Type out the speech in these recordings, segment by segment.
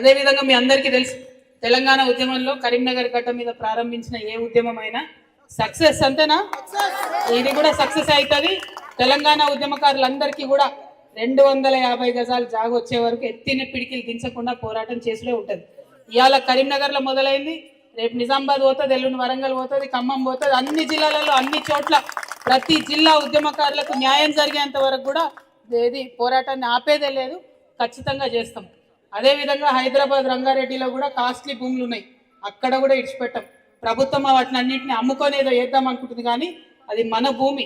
అదేవిధంగా మీ అందరికీ తెలుసు తెలంగాణ ఉద్యమంలో కరీంనగర్ గడ్డ మీద ప్రారంభించిన ఏ ఉద్యమమైనా సక్సెస్ అంతేనా? ఇది కూడా సక్సెస్ అవుతుంది. తెలంగాణ ఉద్యమకారులందరికీ కూడా 250 గజాలు జాగ వచ్చే వరకు ఎత్తిన పిడికిలు దించకుండా పోరాటం చేస్తూనే ఉంటుంది. ఇవాళ కరీంనగర్లో మొదలైంది, రేపు నిజామాబాద్ పోతుంది, ఎల్లుండి వరంగల్ పోతుంది, ఖమ్మం పోతుంది. అన్ని జిల్లాలలో అన్ని చోట్ల ప్రతి జిల్లా ఉద్యమకారులకు న్యాయం జరిగేంత వరకు కూడా ఏది పోరాటాన్ని ఆపేదే లేదు, ఖచ్చితంగా చేస్తాం. అదేవిధంగా హైదరాబాద్ రంగారెడ్డిలో కూడా కాస్ట్లీ భూములు ఉన్నాయి, అక్కడ కూడా ఇడిచిపెట్టాం. ప్రభుత్వం వాటిని అన్నింటినీ అమ్ముకొని ఏదో వేద్దాం అనుకుంటుంది, కానీ అది మన భూమి.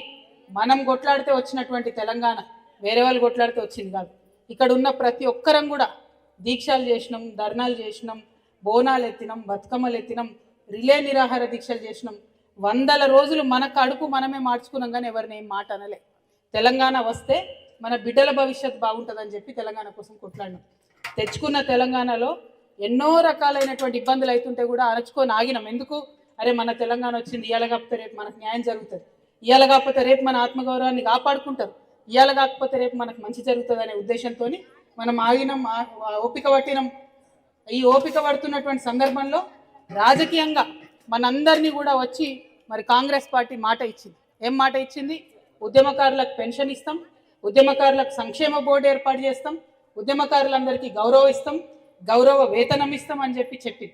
మనం కొట్లాడితే వచ్చినటువంటి తెలంగాణ వేరే వాళ్ళు కొట్లాడితే వచ్చింది కాదు. ఇక్కడ ఉన్న ప్రతి ఒక్కరం కూడా దీక్షలు చేసినాం, ధర్నాలు చేసినాం, బోనాలు ఎత్తినాం, బతుకమ్మలు ఎత్తినాం, రిలే నిరాహార దీక్షలు చేసినాం. 100 రోజులు మన కడుపు మనమే మార్చుకున్నాం, కానీ ఎవరిని ఏం మాట అనలే. తెలంగాణ వస్తే మన బిడ్డల భవిష్యత్తు బాగుంటుందని చెప్పి తెలంగాణ కోసం కొట్లాడినాం. తెచ్చుకున్న తెలంగాణలో ఎన్నో రకాలైనటువంటి ఇబ్బందులు అవుతుంటే కూడా అరచుకొని ఆగినాం. ఎందుకు? అరే మన తెలంగాణ వచ్చింది, ఇవాళ కాకపోతే రేపు మనకు న్యాయం జరుగుతుంది, ఇవాళ కాకపోతే రేపు మన ఆత్మగౌరవాన్ని కాపాడుకుంటారు, ఇవాళ కాకపోతే రేపు మనకు మంచి జరుగుతుంది అనే ఉద్దేశంతో మనం ఆగినాం, ఓపిక పట్టినాం. ఈ ఓపిక పడుతున్నటువంటి సందర్భంలో రాజకీయంగా మనందరినీ కూడా వచ్చి మరి కాంగ్రెస్ పార్టీ మాట ఇచ్చింది. ఏం మాట ఇచ్చింది? ఉద్యమకారులకు పెన్షన్ ఇస్తాం, ఉద్యమకారులకు సంక్షేమ బోర్డు ఏర్పాటు చేస్తాం, ఉద్యమకారులందరికీ గౌరవం ఇస్తాం, గౌరవ వేతనం ఇస్తాం అని చెప్పింది.